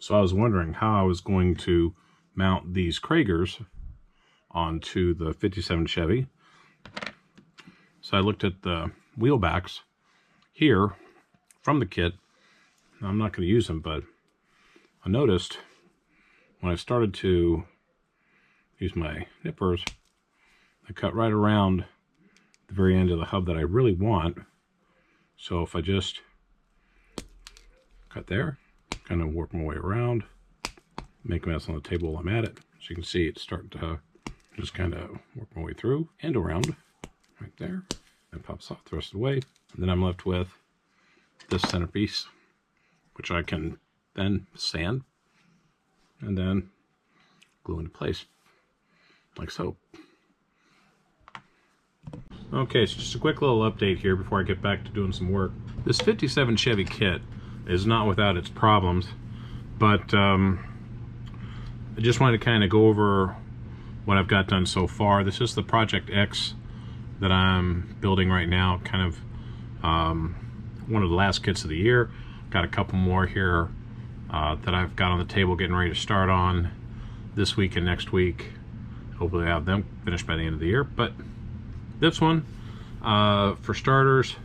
So I was wondering how I was going to mount these Kragers onto the 57 Chevy. So I looked at the wheel backs here from the kit. I'm not going to use them, but I noticed when I started to use my nippers, I cut right around the very end of the hub that I really want. So if I just cut there, kind of work my way around, make a mess on the table while I'm at it. So you can see it's starting to just kind of work my way through and around right there. And pops off the rest of the way. And then I'm left with this centerpiece, which I can then sand and then glue into place, like so. Okay, so just a quick little update here before I get back to doing some work. This 57 Chevy kit is not without its problems, but I just wanted to kind of go over what I've got done so far. This is the Project X that I'm building right now, kind of one of the last kits of the year. Got a couple more here that I've got on the table getting ready to start on this week and next week. Hopefully I have them finished by the end of the year. But this one, for starters,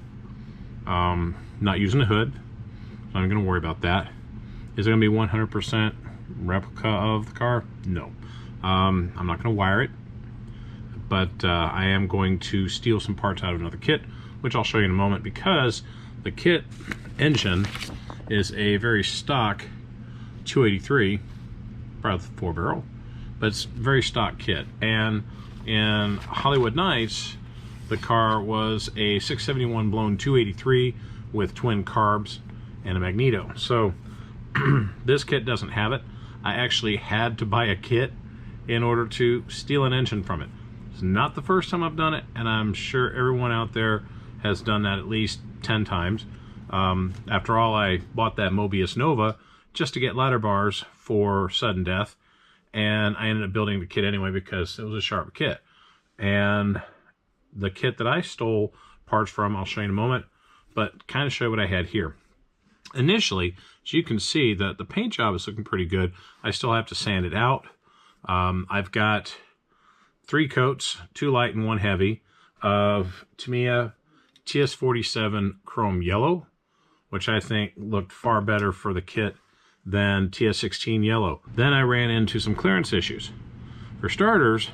not using the hood, so I'm going to worry about that. Is it going to be 100% replica of the car? No. I'm not going to wire it, but I am going to steal some parts out of another kit, which I'll show you in a moment, because the kit engine is a very stock 283, probably 4-barrel, but it's a very stock kit. And in Hollywood Nights, the car was a 671 blown 283 with twin carbs and a magneto. So this kit doesn't have it. I actually had to buy a kit in order to steal an engine from it. It's not the first time I've done it, and I'm sure everyone out there has done that at least 10 times. After all, I bought that Mobius Nova just to get ladder bars for sudden death, and I ended up building the kit anyway because it was a sharp kit. And the kit that I stole parts from, I'll show you in a moment, but kind of show you what I had here. Initially, as you can see, the paint job is looking pretty good. I still have to sand it out. I've got 3 coats, 2 light and 1 heavy, of Tamiya TS47 Chrome Yellow, which I think looked far better for the kit than TS16 Yellow. Then I ran into some clearance issues. For starters,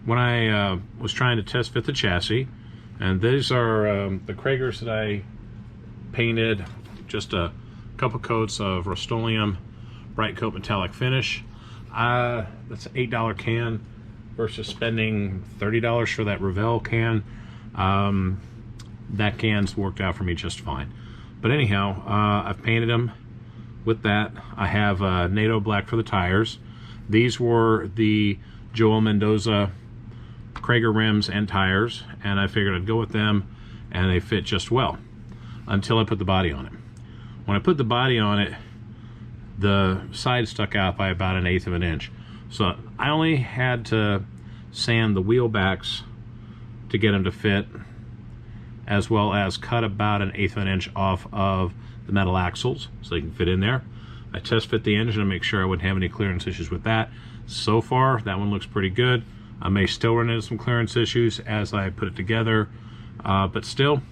when I was trying to test fit the chassis, and these are the Kragers that I painted, just a couple coats of Rust-Oleum Bright Coat Metallic Finish. That's an $8 can versus spending $30 for that Revell can. That can's worked out for me just fine. But anyhow, I've painted them with that. I have NATO black for the tires. These were the Joel Mendoza Krager rims and tires, and I figured I'd go with them, and they fit just well until I put the body on it. When I put the body on it, the side stuck out by about 1/8 of an inch. So I only had to sand the wheel backs to get them to fit, as well as cut about 1/8 of an inch off of the metal axles so they can fit in there. I test fit the engine to make sure I wouldn't have any clearance issues with that. So far, that one looks pretty good. I may still run into some clearance issues as I put it together, but still,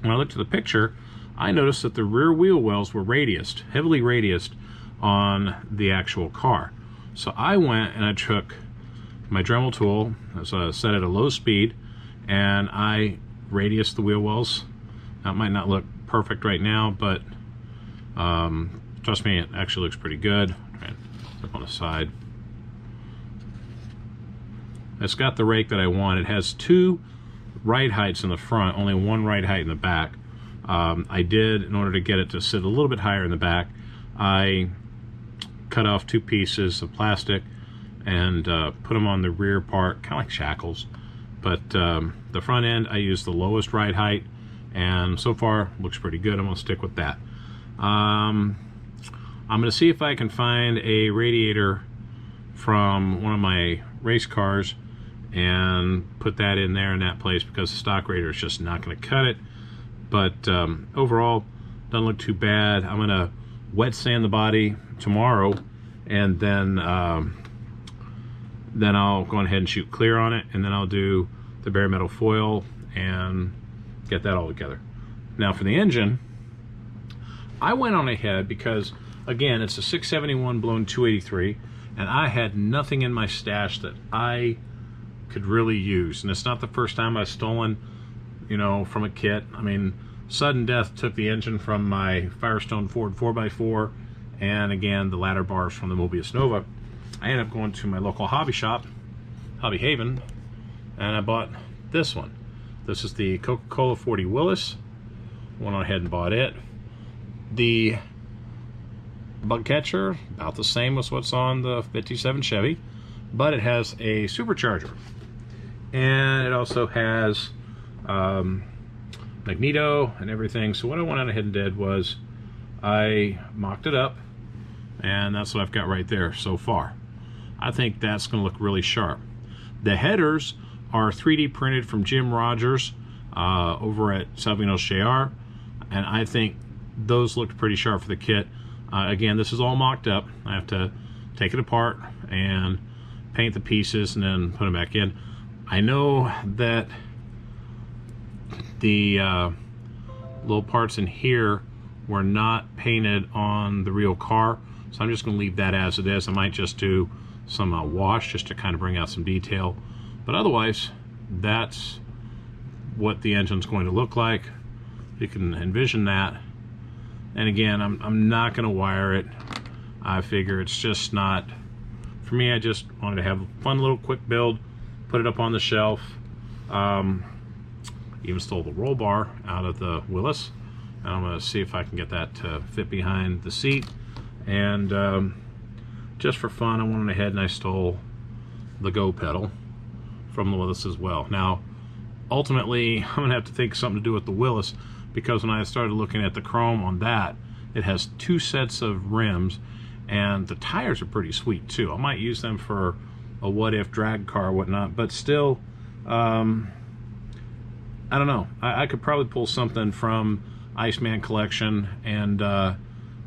when I looked at the picture, I noticed that the rear wheel wells were radiused, heavily radiused on the actual car. So I went and I took my Dremel tool, set at a low speed, and I radiused the wheel wells. That might not look perfect right now, but trust me, it actually looks pretty good. Right, up on the side. It's got the rake that I want. It has 2 ride heights in the front, only 1 ride height in the back. I did, in order to get it to sit a little bit higher in the back, I cut off 2 pieces of plastic and put them on the rear part, kind of like shackles. But the front end, I used the lowest ride height, and so far looks pretty good. I'm going to stick with that. I'm going to see if I can find a radiator from one of my race cars and put that in there in that place, because the stock radiator is just not going to cut it. But overall, doesn't look too bad. I'm going to wet sand the body tomorrow, and then I'll go ahead and shoot clear on it, and then I'll do the bare metal foil and get that all together. Now for the engine, I went on ahead because, again, it's a 671 blown 283, and I had nothing in my stash that I could really use. And it's not the first time I've stolen, you know, from a kit. I mean, sudden death took the engine from my Firestone Ford 4x4, and again, the ladder bars from the Mobius Nova. I ended up going to my local hobby shop, Hobby Haven, and I bought this one. This is the Coca-Cola 40 Willis. Went on ahead and bought it. The bug catcher, about the same as what's on the 57 Chevy, but it has a supercharger. And it also has magneto and everything. So what I went on ahead and did was I mocked it up, and that's what I've got right there so far. I think that's going to look really sharp. The headers are 3D printed from Jim Rogers over at Salvino's JR, and I think those looked pretty sharp for the kit. Again, this is all mocked up. I have to take it apart and paint the pieces and then put them back in. I know that the little parts in here were not painted on the real car, so I'm just going to leave that as it is. I might just do some wash just to kind of bring out some detail, but otherwise that's what the engine's going to look like. You can envision that. And again, I'm not going to wire it. I figure it's just not for me. I just wanted to have a fun little quick build, put it up on the shelf. Even stole the roll bar out of the Willis, and I'm going to see if I can get that to fit behind the seat. And just for fun, I went ahead and I stole the go pedal from the Willis as well. Now ultimately I'm gonna have to think something to do with the Willis, because when I started looking at the chrome on that, it has 2 sets of rims, and the tires are pretty sweet too. I might use them for a what if drag car or whatnot, but still, I don't know. I could probably pull something from Iceman Collection and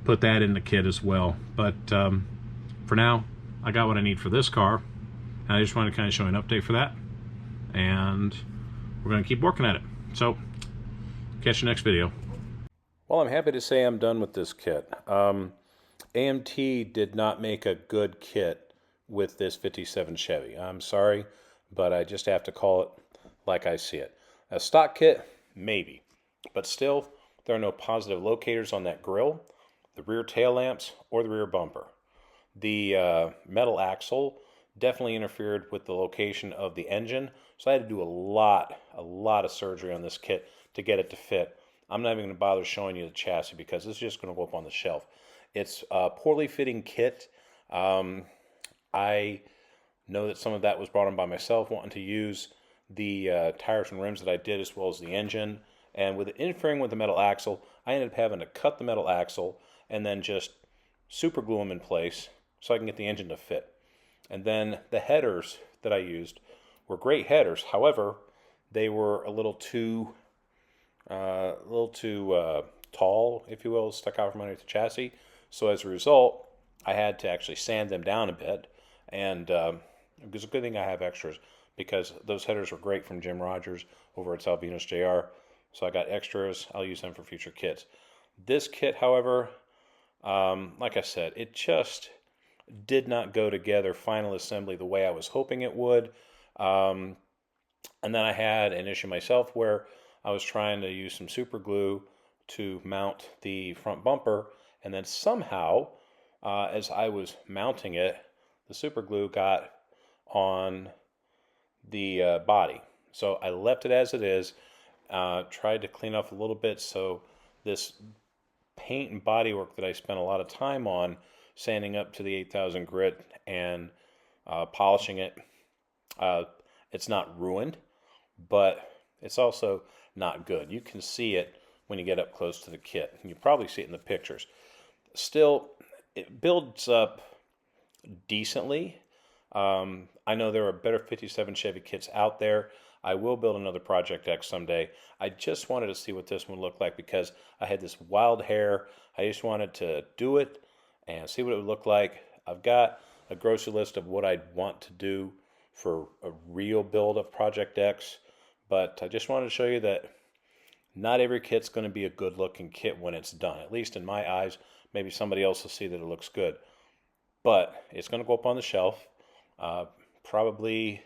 put that in the kit as well. But for now, I got what I need for this car, and I just wanted to kind of show an update for that, and we're going to keep working at it. So catch you next video. Well, I'm happy to say I'm done with this kit. AMT did not make a good kit with this 57 Chevy. I'm sorry, but I just have to call it like I see it. A stock kit, maybe, but still, there are no positive locators on that grille, the rear tail lamps, or the rear bumper. The metal axle definitely interfered with the location of the engine, so I had to do a lot of surgery on this kit to get it to fit. I'm not even going to bother showing you the chassis because it's just going to go up on the shelf. It's a poorly fitting kit. I know that some of that was brought on by myself wanting to use the tires and rims that I did, as well as the engine. And with it interfering with the metal axle, I ended up having to cut the metal axle and then just super glue them in place so I can get the engine to fit. And then the headers that I used were great headers. However, they were a little too tall, if you will, stuck out from underneath the chassis. So as a result, I had to actually sand them down a bit. And it was a good thing I have extras, because those headers were great from Jim Rogers over at Salvino's JR. So I got extras. I'll use them for future kits. This kit, however, like I said, it just did not go together, final assembly, the way I was hoping it would. And then I had an issue myself where I was trying to use some super glue to mount the front bumper, and then somehow, as I was mounting it, the super glue got on the body. So I left it as it is, tried to clean up a little bit, so this paint and bodywork that I spent a lot of time on, sanding up to the 8000 grit and polishing it, it's not ruined, but it's also not good. You can see it when you get up close to the kit. You probably see it in the pictures. Still, it builds up decently. I know there are better 57 Chevy kits out there. I will build another Project X someday. I just wanted to see what this one looked like because I had this wild hair. I just wanted to do it and see what it would look like. I've got a grocery list of what I'd want to do for a real build of Project X, but I just wanted to show you that not every kit's going to be a good looking kit when it's done, at least in my eyes. Maybe somebody else will see that it looks good, but it's going to go up on the shelf, probably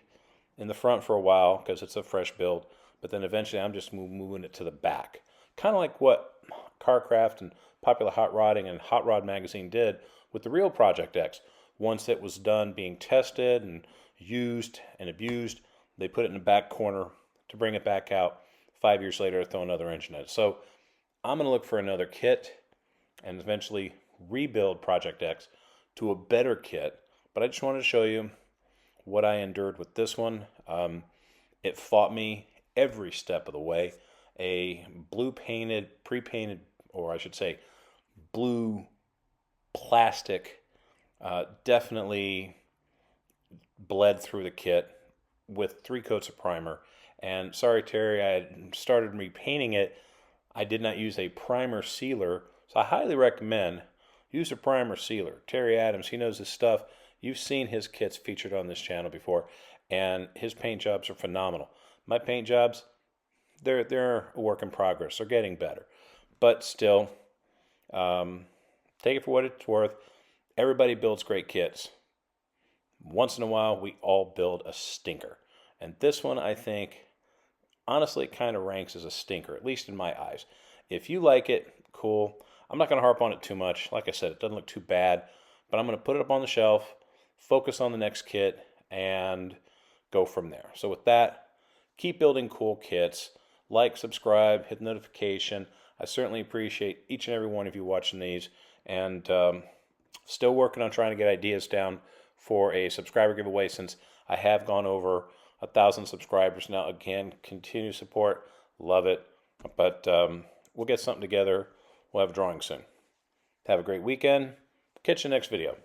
in the front for a while because it's a fresh build, but then eventually I'm just moving it to the back, kind of like what Carcraft and Popular Hot Rodding and Hot Rod Magazine did with the real Project X. Once it was done being tested and used and abused, they put it in the back corner to bring it back out 5 years later to throw another engine in it. So I'm going to look for another kit and eventually rebuild Project X to a better kit. But I just wanted to show you what I endured with this one. It fought me every step of the way. A blue painted, pre-painted, or I should say blue plastic, definitely bled through the kit with 3 coats of primer. And sorry, Terry, I had started repainting it. I did not use a primer sealer, so I highly recommend use a primer sealer. Terry Adams, he knows his stuff. You've seen his kits featured on this channel before, and his paint jobs are phenomenal. My paint jobs, they're a work in progress. They're getting better, but still, take it for what it's worth. Everybody builds great kits. Once in a while, we all build a stinker, and this one, I think, honestly, it kind of ranks as a stinker, at least in my eyes. If you like it, cool. I'm not going to harp on it too much. Like I said, it doesn't look too bad, but I'm going to put it up on the shelf, focus on the next kit, and go from there. So with that, keep building cool kits. Like, subscribe, hit the notification. I certainly appreciate each and every one of you watching these, and still working on trying to get ideas down for a subscriber giveaway since I have gone over 1,000 subscribers now. Again, continue support. Love it. But we'll get something together. We'll have a drawing soon. Have a great weekend. Catch you next video.